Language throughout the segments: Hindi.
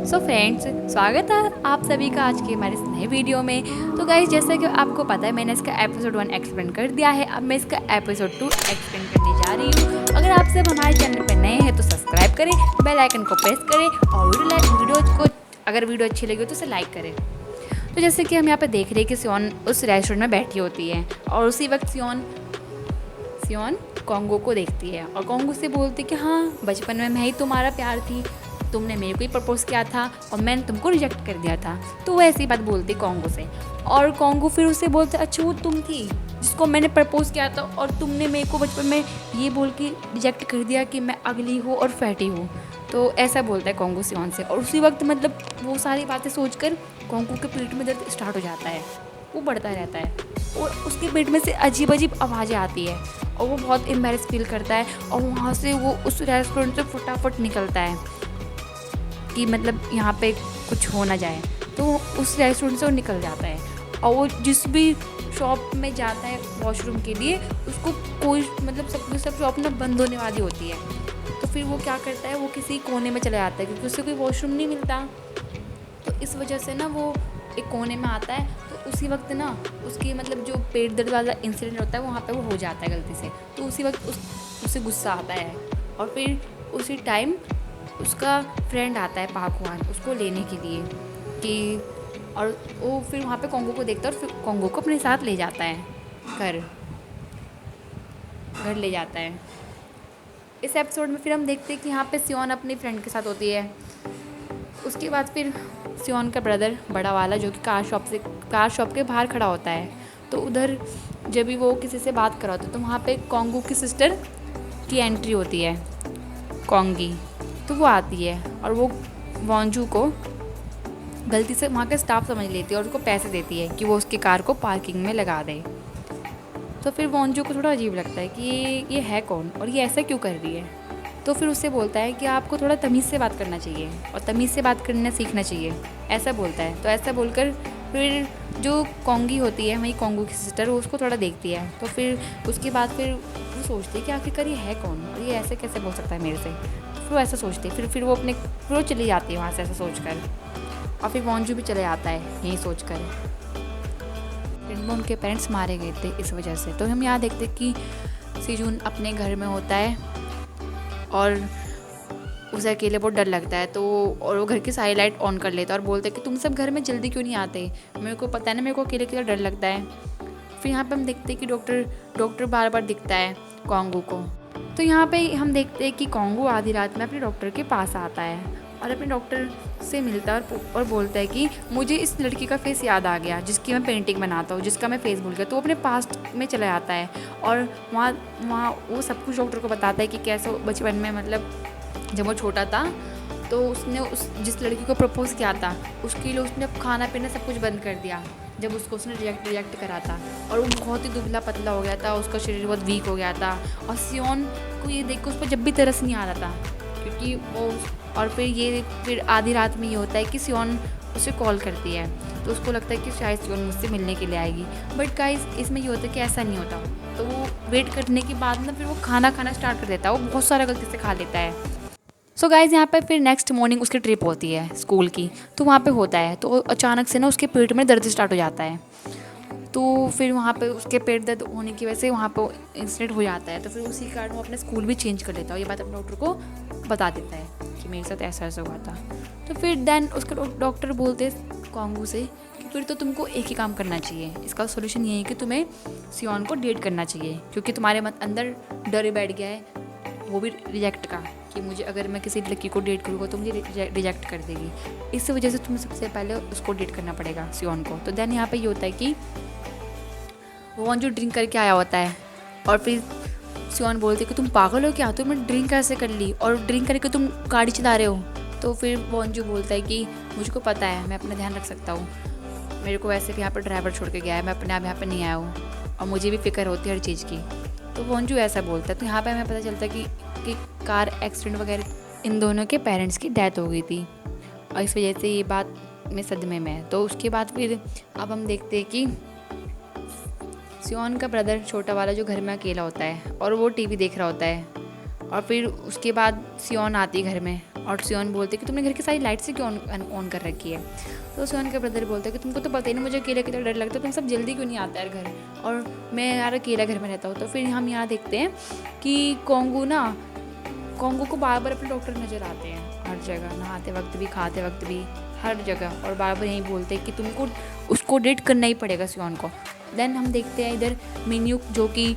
सो फ्रेंड्स, स्वागत है आप सभी का आज के हमारे इस नए वीडियो में। तो गाइस, जैसा कि आपको पता है मैंने इसका एपिसोड 1 एक्सप्लेन कर दिया है। अब मैं इसका एपिसोड 2 एक्सप्लेन करने जा रही हूँ। अगर आप सब हमारे चैनल पर नए हैं तो सब्सक्राइब करें, बेल आइकन को प्रेस करें और वीडियो को अगर वीडियो अच्छी लगी हो तो उसे लाइक करें। तो जैसे कि हम यहाँ पर देख रहे हैं कि सियोन उस रेस्टोरेंट में बैठी होती है और उसी वक्त सियोन कॉन्गो को देखती है और कॉन्गो से बोलती है कि हाँ, बचपन में मैं ही तुम्हारा प्यार थी, तुमने मेरे को ही प्रपोज किया था और मैंने तुमको रिजेक्ट कर दिया था। तो वो ऐसी बात बोलती कॉन्गो से और कॉन्गो फिर उससे बोलते अच्छा वो तुम थी जिसको मैंने प्रपोज किया था और तुमने मेरे को बचपन में ये बोल के रिजेक्ट कर दिया कि मैं अगली हूँ और फैटी हूँ। तो ऐसा बोलता है कॉन्गो सियोन से और उसी वक्त मतलब वो सारी बातें सोचकर कॉन्गो के पेट में दर्द स्टार्ट हो जाता है, वो बढ़ता रहता है और उसके पेट में से अजीब अजीब आवाज़ें आती है और वो बहुत एम्बैरेस फील करता है और वहाँ से वो उस रेस्टोरेंट से फटाफट निकलता है कि मतलब यहाँ पे कुछ हो ना जाए। तो उस रेस्टोरेंट से वो निकल जाता है और वो जिस भी शॉप में जाता है वॉशरूम के लिए उसको कोई मतलब सब शॉप ना बंद होने वाली होती है। तो फिर वो क्या करता है, वो किसी कोने में चला जाता है क्योंकि उसे कोई वॉशरूम नहीं मिलता। तो इस वजह से ना वो एक कोने में आता है। तो उसी वक्त ना उसकी मतलब जो पेट दर्द वाला इंसिडेंट होता है वहाँ पे वो हो जाता है गलती से। तो उसी वक्त उसे गुस्सा आता है और फिर उसी टाइम उसका फ्रेंड आता है पाकवान उसको लेने के लिए कि और वो फिर वहाँ पे कॉन्गो को देखता है और फिर कॉन्गो को अपने साथ ले जाता है, घर ले जाता है। इस एपिसोड में फिर हम देखते हैं कि यहाँ पे सियोन अपनी फ्रेंड के साथ होती है। उसके बाद फिर सियोन का ब्रदर बड़ा वाला जो कि कार शॉप के बाहर खड़ा होता है। तो उधर जब भी वो किसी से बात कर रहा होता है तो वहाँ पे कॉन्गो की सिस्टर की एंट्री होती है, कॉन्गी। तो वो आती है और वो वॉन्जू को गलती से वहाँ के स्टाफ समझ लेती है और उसको पैसे देती है कि वो उसकी कार को पार्किंग में लगा दे। तो फिर वॉन्जू को थोड़ा अजीब लगता है कि ये है कौन और ये ऐसा क्यों कर रही है। तो फिर उससे बोलता है कि आपको थोड़ा तमीज़ से बात करना चाहिए और तमीज़ से बात करना सीखना चाहिए, ऐसा बोलता है। तो ऐसा बोलकर फिर जो कॉन्गी होती है वही कॉन्गो की सिस्टर वो उसको थोड़ा देखती है। तो फिर उसके बाद फिर वो सोचती है कि आखिरकार ये है कौन और ये ऐसे कैसे बोल सकता है मेरे से। फिर वो ऐसा सोचती है, फिर वो चली जाती है वहाँ से ऐसा सोचकर और फिर वॉन्जू भी चले जाता है यही सोचकर। जिनमें उनके पेरेंट्स मारे गए थे इस वजह से। तो हम यहाँ देखते कि सीजून अपने घर में होता है और उसे अकेले बहुत डर लगता है। तो और वो घर की सारी लाइट ऑन कर लेता है और बोलते हैं कि तुम सब घर में जल्दी क्यों नहीं आते, मेरे को पता है ना मेरे को अकेले अकेले डर लगता है। फिर यहाँ पे हम देखते हैं कि डॉक्टर बार बार दिखता है कॉन्गो को। तो यहाँ पे हम देखते हैं कि कॉन्गो आधी रात में अपने डॉक्टर के पास आता है और अपने डॉक्टर से मिलता है और बोलता है कि मुझे इस लड़की का फेस याद आ गया जिसकी मैं पेंटिंग बनाता हूँ, जिसका मैं फेस भूल गया। तो वो अपने पास्ट में चला जाता है और वहाँ वो सब कुछ डॉक्टर को बताता है कि कैसे बचपन में मतलब जब वो छोटा था तो उसने जिस लड़की को प्रपोज किया था उसके लिए उसने खाना पीना सब कुछ बंद कर दिया जब उसने रिजेक्ट करा था। और वो बहुत ही दुबला पतला हो गया था, उसका शरीर बहुत वीक हो गया था और सियोन को ये देख कर उस पर जब भी तरस नहीं आ रहा था क्योंकि वो। और फिर आधी रात में ये होता है कि सियोन उसे कॉल करती है तो उसको लगता है कि शायद सियोन मुझसे मिलने के लिए आएगी। बट गाइस इसमें ये होता है कि ऐसा नहीं होता। तो वो वेट करने के बाद ना फिर वो खाना स्टार्ट कर देता है, वो बहुत सारा गलती से खा लेता है। सो गाइज़ यहाँ पर फिर नेक्स्ट मॉर्निंग उसकी ट्रिप होती है स्कूल की। तो वहाँ पे होता है तो अचानक से ना उसके पेट में दर्द स्टार्ट हो जाता है। तो फिर वहाँ पे उसके पेट दर्द होने की वजह से वहाँ पे इंसिडेंट हो जाता है। तो फिर उसी कारण वो अपना स्कूल भी चेंज कर लेता है और ये बात अपने डॉक्टर को बता देता है कि मेरे साथ ऐसा हुआ था। तो फिर देन उसके डॉक्टर बोलते कॉन्गो से कि फिर तो तुमको एक ही काम करना चाहिए, इसका सोल्यूशन ये है कि तुम्हें सियोन को डेट करना चाहिए क्योंकि तुम्हारे अंदर डर बैठ गया है वो भी रिजेक्ट का कि मुझे अगर मैं किसी लड़की को डेट करूँगा तो मुझे रिजेक्ट कर देगी। इस वजह से तुम्हें सबसे पहले उसको डेट करना पड़ेगा सियोन को। तो देन यहाँ पे ये होता है कि वो जो ड्रिंक करके आया होता है और फिर सियोन बोलती है कि तुम पागल हो क्या, तुमने ड्रिंक कैसे कर ली और ड्रिंक करके तुम गाड़ी चला रहे हो। तो फिर वॉन्जू बोलता है कि मुझको पता है मैं अपना ध्यान रख सकता हूँ, मेरे को वैसे भी यहाँ पर ड्राइवर छोड़ के गया है, मैं अपने आप यहाँ पर नहीं आया हूँ और मुझे भी फिक्र होती है हर चीज़ की। तो वॉन्जू ऐसा बोलता है। तो यहाँ पे हमें पता चलता है कि कार एक्सीडेंट वगैरह इन दोनों के पेरेंट्स की डेथ हो गई थी और इस वजह से ये बात में सदमे में है। तो उसके बाद फिर अब हम देखते हैं कि सियोन का ब्रदर छोटा वाला जो घर में अकेला होता है और वो टीवी देख रहा होता है और फिर उसके बाद सियोन आती है घर में और सियोन बोलते कि तुमने घर की सारी लाइट से क्यों ऑन कर रखी है। तो सियोन का ब्रदर बोलता है कि तुमको तो पता ही नहीं मुझे अकेले कितना डर लगता है, तुम सब जल्दी क्यों नहीं आता यार घर, और मैं यार अकेला घर में रहता हूँ। तो फिर हम यहाँ देखते हैं कि कोंगू को बार बार अपने डॉक्टर नज़र आते हैं हर जगह, नहाते वक्त भी, खाते वक्त भी, हर जगह, और बार बार यही बोलते हैं कि तुमको उसको डेट करना ही पड़ेगा सियोन को। देन हम देखते हैं इधर मिन्यूक, जो कि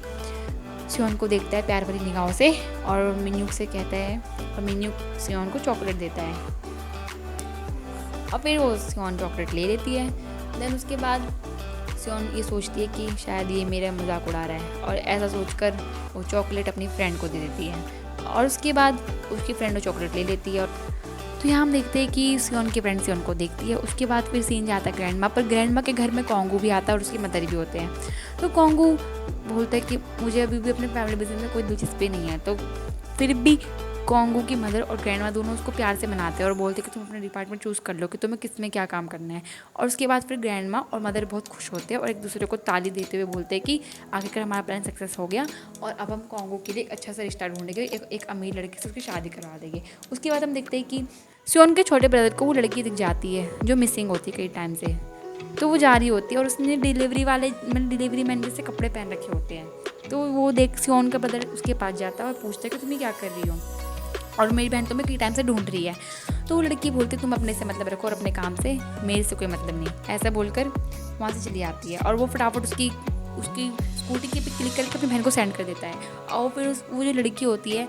सियोन को देखता है प्यार भरी निगाहों से और मिन्यूक से कहता है, और मिन्यूक सियोन को चॉकलेट देता है और फिर वो सियोन चॉकलेट ले लेती है। देन उसके बाद सियोन ये सोचती है कि शायद ये मेरा मजाक उड़ा रहा है, और ऐसा सोचकर वो चॉकलेट अपनी फ्रेंड को दे देती है, और उसके बाद उसकी फ्रेंड वो चॉकलेट ले लेती है। और तो यहाँ हम देखते हैं कि सियोन की फ्रेंड सियोन को देखती है। उसके बाद फिर सीन जाता है ग्रैंड माँ पर। ग्रैंड माँ के घर में कोंगू भी आता है और उसकी मदर भी होते हैं। तो कोंगू बोलता है कि मुझे अभी भी अपने फैमिली बिजनेस में कोई दिलचस्पी नहीं है। तो फिर भी कोंगू की मदर और ग्रैंड माँ दोनों उसको प्यार से मनाते हैं और बोलते हैं कि तुम अपना डिपार्टमेंट चूज़ कर लो कि तुम्हें किस में क्या काम करना है। और उसके बाद फिर ग्रैंड माँ और मदर बहुत खुश होते हैं और एक दूसरे को ताली देते हुए बोलते हैं कि आखिरकार हमारा प्लान सक्सेस हो गया और अब हम कोंगू के लिए एक अच्छा सा रिश्ता ढूंढेंगे, एक अमीर लड़की से उसकी शादी करवा देंगे। उसके बाद हम देखते हैं कि सियोन के छोटे ब्रदर को वो लड़की दिख जाती है जो मिसिंग होती है कई टाइम से। तो वो जा रही होती है और उसने डिलीवरी मैन जैसे कपड़े पहन रखे होते हैं। तो वो देख सियोन का ब्रदर उसके पास जाता है और पूछता है कि तुम क्या कर रही हो, और मेरी बहन तुम्हें कई टाइम से ढूंढ रही है। तो वो लड़की बोलती तुम अपने से मतलब रखो और अपने काम से, मेरे से कोई मतलब नहीं, ऐसा बोलकर वहाँ से चली आती है। और वो फटाफट उसकी स्कूटी के पे क्लिक करके अपनी बहन को सेंड कर देता है। और फिर वो जो लड़की होती है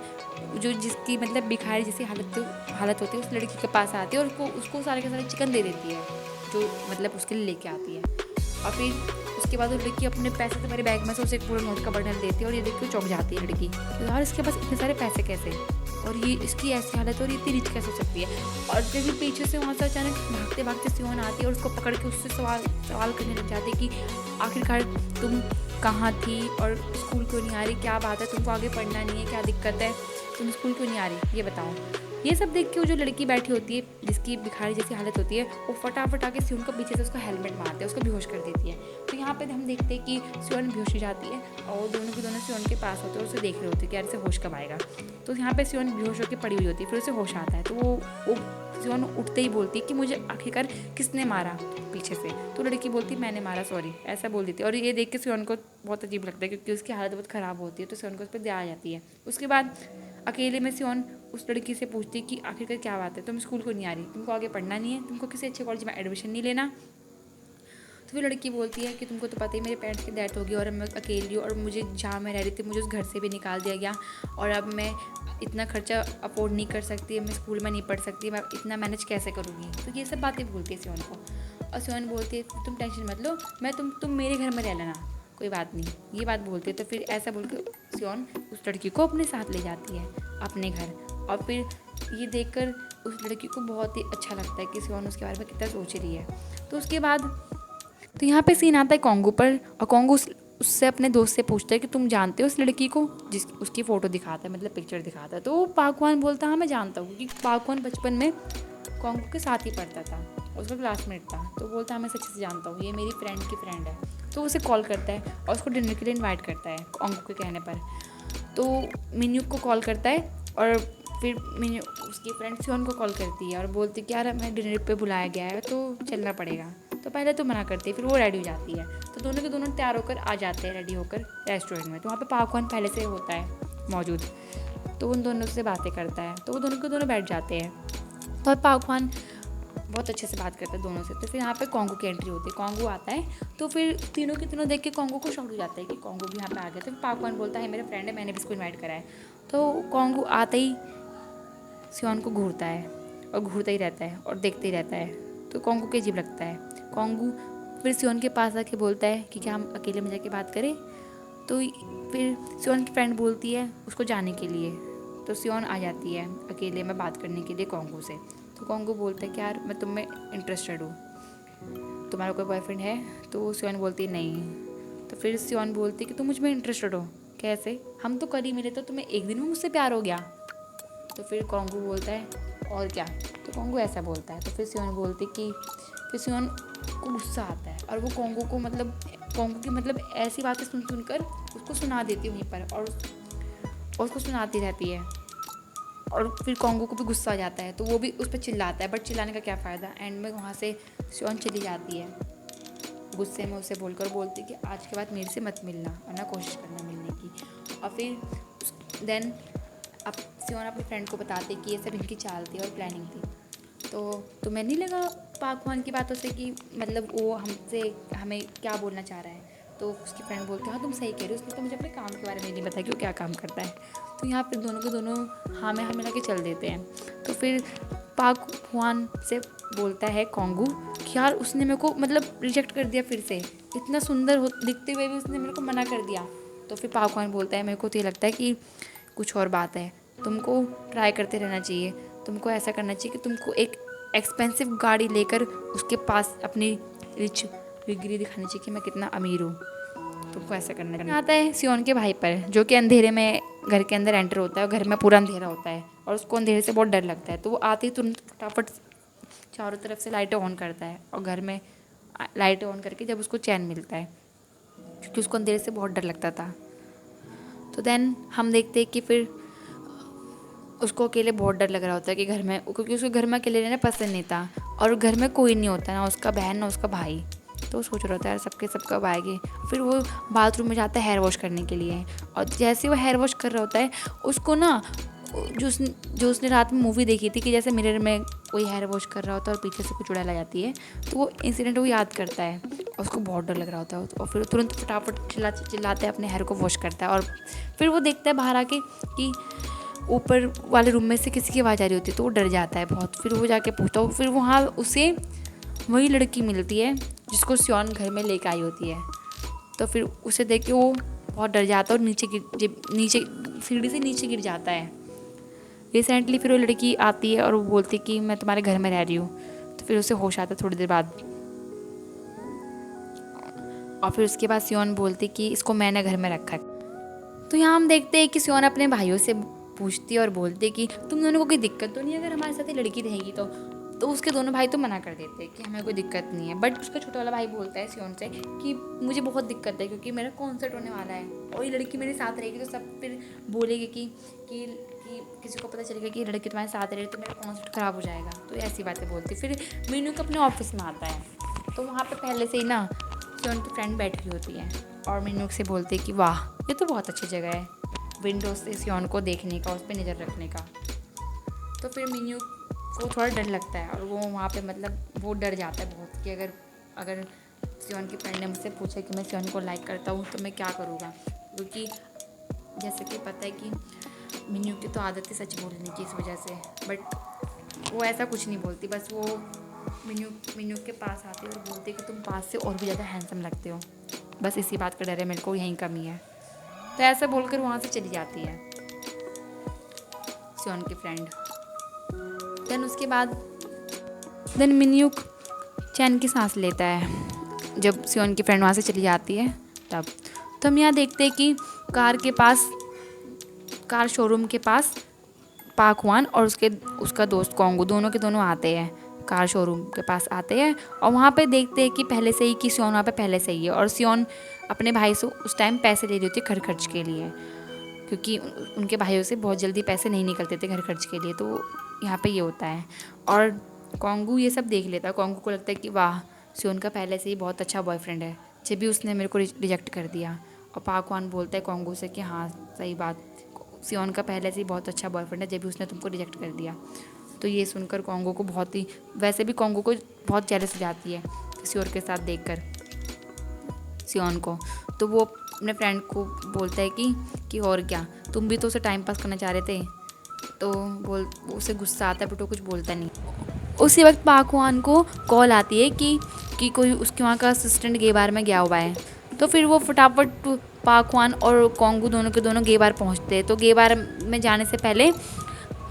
जो जिसकी मतलब भिखारी जैसी हालत होती है उस लड़की के पास आती है और उसको सारे के सारे चिकन दे देती है जो मतलब उसके लिए लेके आती है। और फिर उसके बाद वो लड़की अपने पैसे से मेरे बैग में से उसे एक पूरा नोट का बंडल देती है और ये देख के चौंक जाती है लड़की, तो यार इसके पास इतने सारे पैसे कैसे, और ये इसकी ऐसी हालत है और ये इतनी रिच कैसे हो सकती है। और जब पीछे से वहाँ से अचानक भागते भागते सियोन आती है और उसको पकड़ के उससे सवाल करने लग जाती है कि आखिरकार तुम कहाँ थी और स्कूल क्यों नहीं आ रही, क्या बात है, तुमको आगे पढ़ना नहीं है, क्या दिक्कत है, तुम स्कूल क्यों नहीं आ रही, ये बताओ। ये सब देख के वो जो लड़की बैठी होती है जिसकी भिखारी जैसी हालत होती है वो फटाफट आके सियोन को पीछे से उसका हेलमेट मारते हैं, उसको बेहोश कर देती है। तो यहाँ पे हम देखते हैं कि सियोन बेहोश हो जाती है और दोनों के दोनों सियोन के पास होते हैं और उसे देख रहे होते हैं कि यार इसे होश कब आएगा। तो यहाँ पे सियोन बेहोश होकर पड़ी हुई होती है, फिर उसे होश आता है। तो वो सियोन उठते ही बोलती है कि मुझे आखिरकार किसने मारा पीछे से। तो लड़की बोलती मैंने मारा, सॉरी, ऐसा बोल देती है। और ये देख के सियोन को बहुत अजीब लगता है क्योंकि उसकी हालत बहुत ख़राब होती है, तो सियोन को उस पर दया आ जाती है। उसके बाद अकेले में सियोन उस लड़की से पूछती है कि आखिरकार क्या बात है, तुम स्कूल को नहीं आ रही, तुमको आगे पढ़ना नहीं है, तुमको किसी अच्छे कॉलेज में एडमिशन नहीं लेना। तो फिर लड़की बोलती है कि तुमको तो पता ही मेरे पेरेंट्स की डेथ होगी और मैं अकेली हूँ और मुझे जहाँ मैं रह रही थी मुझे उस घर से भी निकाल दिया गया और अब मैं इतना खर्चा अफोर्ड नहीं कर सकती, मैं स्कूल में नहीं पढ़ सकती, मैं इतना मैनेज कैसे करूँगी। तो ये सब बातें बोलती है सियोन को और सियोन बोलती है तुम टेंशन मत लो, मैं तुम मेरे घर में रह लेना, कोई बात नहीं, ये बात बोलती है। तो फिर ऐसा बोल के सियोन उस लड़की को अपने साथ ले जाती है अपने घर। और फिर ये देखकर उस लड़की को बहुत ही अच्छा लगता है कि सियोन उसके बारे में कितना सोच रही है। तो उसके बाद तो यहाँ पे सीन आता है कोंगू पर और कोंगू उससे अपने दोस्त से पूछता है कि तुम जानते हो उस लड़की को, उसकी फ़ोटो दिखाता है, मतलब पिक्चर दिखाता है। तो पाकवान बोलता है हाँ मैं जानता हूँ, क्योंकि पाकवान बचपन में कोंगू के साथ ही पढ़ता था, उसका क्लासमेट था। तो बोलता है मैं सच्चे से जानता हूँ, ये मेरी फ्रेंड की फ्रेंड है। तो उसे कॉल करता है और उसको डिनर के लिए इन्वाइट करता है कोंगू के कहने पर। तो मिन्यूक को कॉल करता है और फिर मिन्यू उसकी फ्रेंड सियोन को कॉल करती है और बोलती है कि यार मैं डिनर पे बुलाया गया है तो चलना पड़ेगा। तो पहले तो मना करती है, फिर वो रेडी हो जाती है। तो दोनों के दोनों तैयार होकर आ जाते हैं रेडी होकर रेस्टोरेंट में। तो वहाँ पे पाकवान पहले से होता है मौजूद, तो उन दोनों से बातें करता है। तो वो दोनों के दोनों बैठ जाते हैं तो पाकवान बहुत अच्छे से बात करता है दोनों से। तो फिर यहाँ पे कोंगू की एंट्री होती है, कोंगू आता है। तो फिर तीनों के तीनों देख के कोंगू को शॉक हो जाता है कि कोंगू भी यहाँ पे आ गया। तो पाकवान बोलता है मेरा फ्रेंड है, मैंने भी इसको इन्वाइट करा है। तो कोंगू आते ही सियोन को घूरता है और घूरता ही रहता है और देखते ही रहता है। तो कोंगू को अजीब लगता है। कोंगू फिर सियोन के पास आके बोलता है कि क्या हम अकेले में जाके बात करें। तो फिर सियोन की फ्रेंड बोलती है उसको जाने के लिए। तो सियोन आ जाती है अकेले में बात करने के लिए कोंगू से। तो कोंगू बोलता है कि यार मैं तुम में इंटरेस्टेड हूँ, तुम्हारा कोई बॉयफ्रेंड है। तो सियोन बोलती है नहीं। तो फिर सियोन बोलती है कि तुम मुझ में इंटरेस्टेड हो कैसे, हम तो कल ही मिले तो तुम्हें एक दिन में मुझसे प्यार हो गया। तो फिर कोंगू बोलता है और क्या। तो कोंगू ऐसा बोलता है। तो फिर सियोन बोलती कि फिर सियोन को गुस्सा आता है और वो कोंगू की मतलब ऐसी बातें सुनकर उसको सुना देती है वहीं पर और उसको सुनाती रहती है। और फिर कॉन्गो को भी गुस्सा आ जाता है, तो वो भी उस पर चिल्लाता है, बट चिल्लाने का क्या फ़ायदा। एंड में वहाँ से सियोन चली जाती है गुस्से में उसे बोलकर, बोलती कि आज के बाद मेरे से मत मिलना, वरना कोशिश करना मिलने की। और फिर देन अब सियोन अपने फ्रेंड को बताते कि ये सब इनकी चाल थी और प्लानिंग थी। तो तुम्हें नहीं लगा पाक वन की बातों से कि मतलब वो हमें क्या बोलना चाह रहा है। तो उसकी फ्रेंड बोलती है हाँ तुम सही कह रही हो, उसने तो मुझे अपने काम के बारे में नहीं बताया कि वो क्या काम करता है। तो यहाँ पे दोनों के दोनों हाँ में हाँ मिला के चल देते हैं। तो फिर पाक वन से बोलता है कॉन्गू कि यार उसने मेरे को मतलब रिजेक्ट कर दिया, फिर से इतना सुंदर दिखते हुए भी उसने मेरे को मना कर दिया। तो फिर पाक वन बोलता है मेरे को तो ये लगता है कि कुछ और बात है, तुमको ट्राई करते रहना चाहिए, तुमको ऐसा करना चाहिए कि तुमको एक एक्सपेंसिव गाड़ी लेकर उसके पास अपनी रिच डिग्री दिखानी चाहिए कि मैं कितना अमीर हूँ, तुमको ऐसा करना चाहिए। आता है सियोन के भाई पर, जो कि अंधेरे में घर के अंदर एंटर होता है और घर में पूरा अंधेरा होता है और उसको अंधेरे से बहुत डर लगता है। तो वो आते ही तुरंत फटाफट चारों तरफ से लाइटें ऑन करता है और घर में लाइटें ऑन करके जब उसको चैन मिलता है, क्योंकि उसको अंधेरे से बहुत डर लगता था। तो देन हम देखते हैं कि फिर उसको अकेले बहुत डर लग रहा होता है कि घर में, क्योंकि उसको घर में अकेले रहना पसंद नहीं था और घर में कोई नहीं होता, ना उसका बहन ना उसका भाई। तो वो सोच रहा होता है यार सबके सब कब आएंगे। फिर वो बाथरूम में जाता है हेयर वॉश करने के लिए, और जैसे वो हेयर वॉश कर रहा होता है उसको ना जो उसने रात में मूवी देखी थी कि जैसे मिरर में कोई हेयर वॉश कर रहा होता है और पीछे से कुछ उड़ाल आ जाती है, तो वो इंसिडेंट वो याद करता है और उसको बहुत डर लग रहा होता है। और फिर तुरंत फटाफट चिल्लाते अपने हेयर को वॉश करता है। और फिर वो देखता है बाहर आके कि ऊपर वाले रूम में से किसी की आवाज़ आ रही होती है, तो वो डर जाता है बहुत। फिर वो जाके पूछता है, फिर वहाँ उसे वही लड़की मिलती है जिसको सियोन घर में लेकर आई होती है। तो फिर उसे देख के वो बहुत डर जाता है और नीचे सीढ़ी से नीचे गिर जाता है। रिसेंटली फिर वो लड़की आती है और वो बोलती है कि मैं तुम्हारे घर में रह रही हूँ। तो फिर उसे होश आता है थोड़ी देर बाद, और फिर उसके बाद सियोन बोलती कि इसको मैंने घर में रखा है। तो यहाँ हम देखते हैं कि सियोन अपने भाइयों से पूछती है और बोलती है कि तुम दोनों को कोई दिक्कत तो नहीं है अगर हमारे साथ ये लड़की रहेगी तो उसके दोनों भाई तो मना कर देते हैं कि हमें कोई दिक्कत नहीं है। बट उसका छोटा वाला भाई बोलता है सियोन से कि मुझे बहुत दिक्कत है क्योंकि मेरा कॉन्सर्ट होने वाला है और ये लड़की मेरे साथ रहेगी तो सब फिर बोलेगी कि किसी को पता चलेगा कि ये लड़की तुम्हारे साथ रहे तो मेरा कॉन्सर्ट ख़राब हो जाएगा। तो ऐसी बातें बोलती। फिर मीनू को अपने ऑफिस में आता है, तो वहाँ पर पहले से ही ना सियोन की फ्रेंड बैठी होती है और मीनू से बोलते कि वाह ये तो बहुत अच्छी जगह है विंडोज से सियोन को देखने का, उस पर नज़र रखने का। तो फिर मीनू को थोड़ा डर लगता है और वो वहाँ पे मतलब वो डर जाता है बहुत कि अगर सियोन की फ्रेंड ने मुझसे पूछा कि मैं सियोन को लाइक करता हूँ तो मैं क्या करूँगा, क्योंकि जैसे कि पता है कि मीनू की तो आदत है सच बोलने की इस वजह से। बट वो ऐसा कुछ नहीं बोलती, बस वो मीनू के पास आती है और बोलती है कि तुम पास से और भी ज़्यादा हैंडसम लगते हो, बस इसी बात का डर है मेरे को, यहीं कमी है। तो ऐसा बोलकर वहाँ से चली जाती है सियोन की फ्रेंड। देन उसके बाद मिन्यूक चैन की सांस लेता है जब सियोन की फ्रेंड वहाँ से चली जाती है तब। तो हम यहाँ देखते हैं कि कार शोरूम के पास पाक वन और उसका दोस्त कॉन्गो दोनों के दोनों आते हैं, कार शोरूम के पास आते हैं। और वहाँ पे देखते हैं कि पहले से ही कि सियोन वहाँ पे पहले से ही है और सियोन अपने भाई से उस टाइम पैसे ले रही होती है घर खर्च के लिए, क्योंकि उनके भाइयों से बहुत जल्दी पैसे नहीं निकलते थे घर खर्च के लिए। तो यहाँ पे ये होता है और कॉन्गू ये सब देख लेता है। कॉन्गू को लगता है कि वाह सियोन का पहले से ही बहुत अच्छा बॉयफ्रेंड है, जब भी उसने मेरे को रिजेक्ट कर दिया। और पाक वन बोलता है कॉन्गू से कि हाँ सही बात, सियोन का पहले से ही बहुत अच्छा बॉयफ्रेंड है, जब भी उसने तुमको रिजेक्ट कर दिया। तो ये सुनकर कॉन्गो को बहुत ही, वैसे भी कॉन्गो को बहुत जेलस हो जाती है किसी और के साथ देखकर सियोन को। तो वो अपने फ्रेंड को बोलता है कि और क्या, तुम भी तो उसे टाइम पास करना चाह रहे थे। तो उसे गुस्सा आता है बट वो कुछ बोलता नहीं। उसी वक्त पाक वन को कॉल आती है कि कोई उसके वहाँ का असिस्टेंट गे बार में गया हुआ है। तो फिर वो फटाफट पाक वन और कॉन्गू दोनों के दोनों गे बार पहुँचते हैं। तो गे बार में जाने से पहले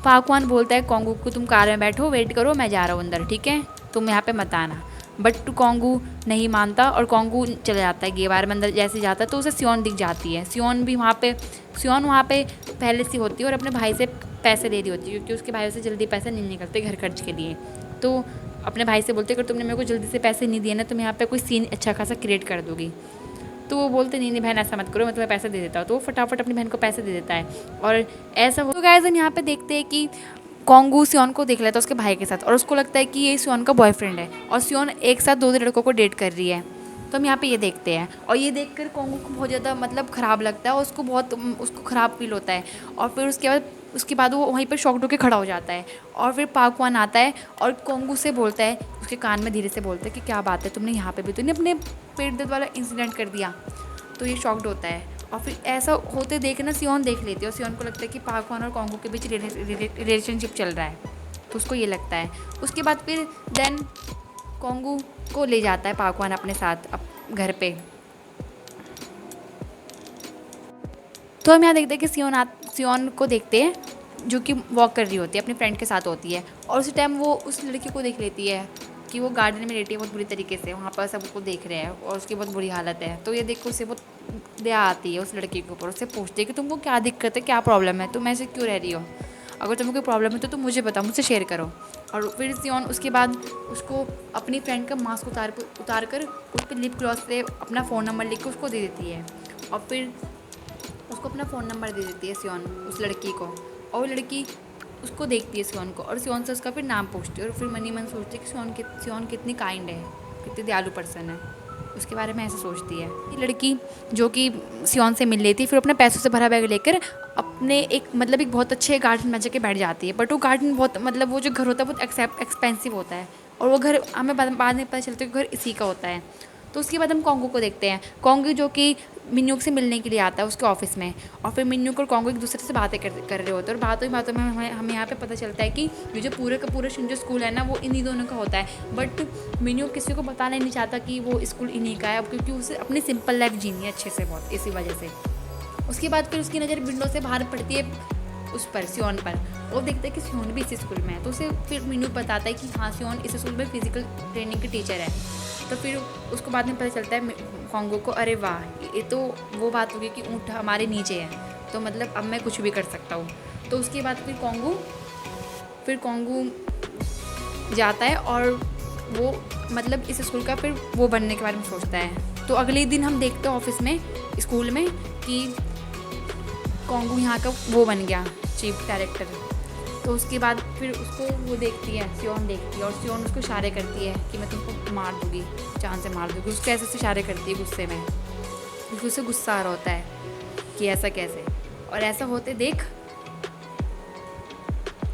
पाक वन बोलता है कॉन्गू को तुम कार में बैठो, वेट करो, मैं जा रहा हूँ अंदर, ठीक है, तुम यहाँ पे मत आना। बट कॉन्गू नहीं मानता और कॉन्गू चला जाता है गे बार में। अंदर जैसे जाता है तो उसे सियोन दिख जाती है। सियोन वहाँ पे पहले से होती है और अपने भाई से पैसे ले रही होती है, क्योंकि उसके भाई से जल्दी पैसे नहीं निकलते घर खर्च के लिए। तो अपने भाई से बोलते अगर तुमने मेरे को जल्दी से पैसे नहीं दिए ना तो मैं यहाँ पे कोई सीन अच्छा खासा क्रिएट कर दूँगी। तो वो बोलते नहीं नहीं बहन ऐसा मत करो, मैं तुम्हें पैसे दे देता हूँ। तो वो फटाफट अपनी बहन को पैसे दे देता है और ऐसा हो। तो गाइस हम यहाँ पे देखते हैं कि कोंगू सियोन को देख लेता है उसके भाई के साथ और उसको लगता है कि ये सियोन का बॉयफ्रेंड है और सियोन एक साथ 2 लड़कों को डेट कर रही है। तो हम यहाँ पे ये देखते हैं और ये देखकर कोंगू को बहुत ज़्यादा मतलब ख़राब लगता है और उसको ख़राब फील होता है। और फिर उसके बाद वो वहीं पर शॉक्ड होकर खड़ा हो जाता है और फिर पाकवान आता है और कोंगू से बोलता है, उसके कान में धीरे से बोलता है कि क्या बात है, तुमने यहाँ पे भी तूने अपने पेट दर्द वाला इंसिडेंट कर दिया। तो ये शॉक्ड होता है और फिर ऐसा होते देख ना सियोन देख लेती है और सियोन को लगता है कि पाकवान और कोंगू के बीच रिलेशनशिप चल रहा है। तो उसको ये लगता है। उसके बाद फिर देन कोंगू को ले जाता है पाकवान अपने साथ घर पे। तो हम यहाँ देखते हैं कि सियोन को देखते हैं जो कि वॉक कर रही होती है, अपनी फ्रेंड के साथ होती है और उसी टाइम वो उस लड़की को देख लेती है कि वो गार्डन में लेटी है बहुत बुरी तरीके से, वहाँ पर सब उसको देख रहे हैं और उसकी बहुत बुरी हालत है। तो ये देख कर उसे बहुत दया आती है उस लड़की के ऊपर। उससे पूछती है कि तुमको क्या दिक्कत है, क्या प्रॉब्लम है, तुम ऐसे क्यों रह रही हो, अगर तुम्हें कोई प्रॉब्लम है तो तुम मुझे बताओ, मुझसे शेयर करो। और फिर सियोन उसके बाद उसको अपनी फ्रेंड का मास्क उतार कर उस पर लिप ग्लॉस से अपना फ़ोन नंबर लिख कर उसको दे देती है और फिर उसको अपना फ़ोन नंबर दे देती है सियोन उस लड़की को। और वो लड़की उसको देखती है सियोन को और सियोन से उसका फिर नाम पूछती है और फिर मनी मन सोचती है कि सियोन कितनी काइंड है, कितनी दयालु पर्सन है, उसके बारे में ऐसा सोचती है। ये लड़की जो कि सियोन से मिल लेती है फिर अपने पैसों से भरा बैग लेकर अपने एक बहुत अच्छे गार्डन में जाके बैठ जाती है। बट वो गार्डन बहुत वो जो घर होता है बहुत एक्सपेंसिव होता है और वो घर हमें बाद में पता चलता है कि घर इसी का होता है। तो उसके बाद हम कोंगू को देखते हैं, कोंगू जो कि मिन्यूक से मिलने के लिए आता है उसके ऑफिस में और फिर मिन्यूक और कोंगू एक दूसरे से बातें कर रहे होते हैं और बातों में हमें यहाँ पे पता चलता है कि ये जो पूरे का पूरा जो स्कूल है ना वो इन्हीं दोनों का होता है। बट मिन्यूक किसी को बताना नहीं चाहता कि वो स्कूल इन्हीं का है क्योंकि उसे अपनी सिंपल लाइफ जीनी है अच्छे से बहुत, इसी वजह से। उसके बाद फिर उसकी नज़र विंडो से बाहर पड़ती है उस पर सियोन पर, वो देखता है कि सियोन भी इसी स्कूल में है। तो उसे फिर मिन्यूक बताता है कि हाँ सियोन इस स्कूल में फिजिकल ट्रेनिंग की टीचर है। तो फिर उसको बाद में पता चलता है कोंगू को, अरे वाह ये तो वो बात होगी कि ऊँट हमारे नीचे है, तो मतलब अब मैं कुछ भी कर सकता हूँ। तो उसके बाद फिर कोंगू जाता है और वो इस स्कूल का फिर वो बनने के बारे में सोचता है। तो अगले दिन हम देखते हैं ऑफिस में स्कूल में कि कोंगू यहाँ का वो बन गया चीफ डायरेक्टर। तो उसके बाद फिर उसको वो देखती है, सियोन देखती है और सियोन उसको इशारे करती है कि मैं तुमको मार दूँगी, जान से मार दूँगी। उसको ऐसे इशारे करती है गुस्से में, उसे गुस्सा आ रहा होता है कि ऐसा कैसे। और ऐसा होते देख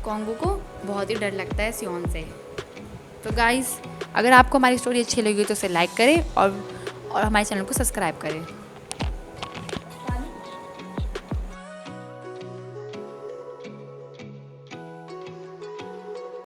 कोंगू को बहुत ही डर लगता है सियोन से। तो गाइस अगर आपको हमारी स्टोरी अच्छी लगी तो उसे लाइक करें और हमारे चैनल को सब्सक्राइब करें।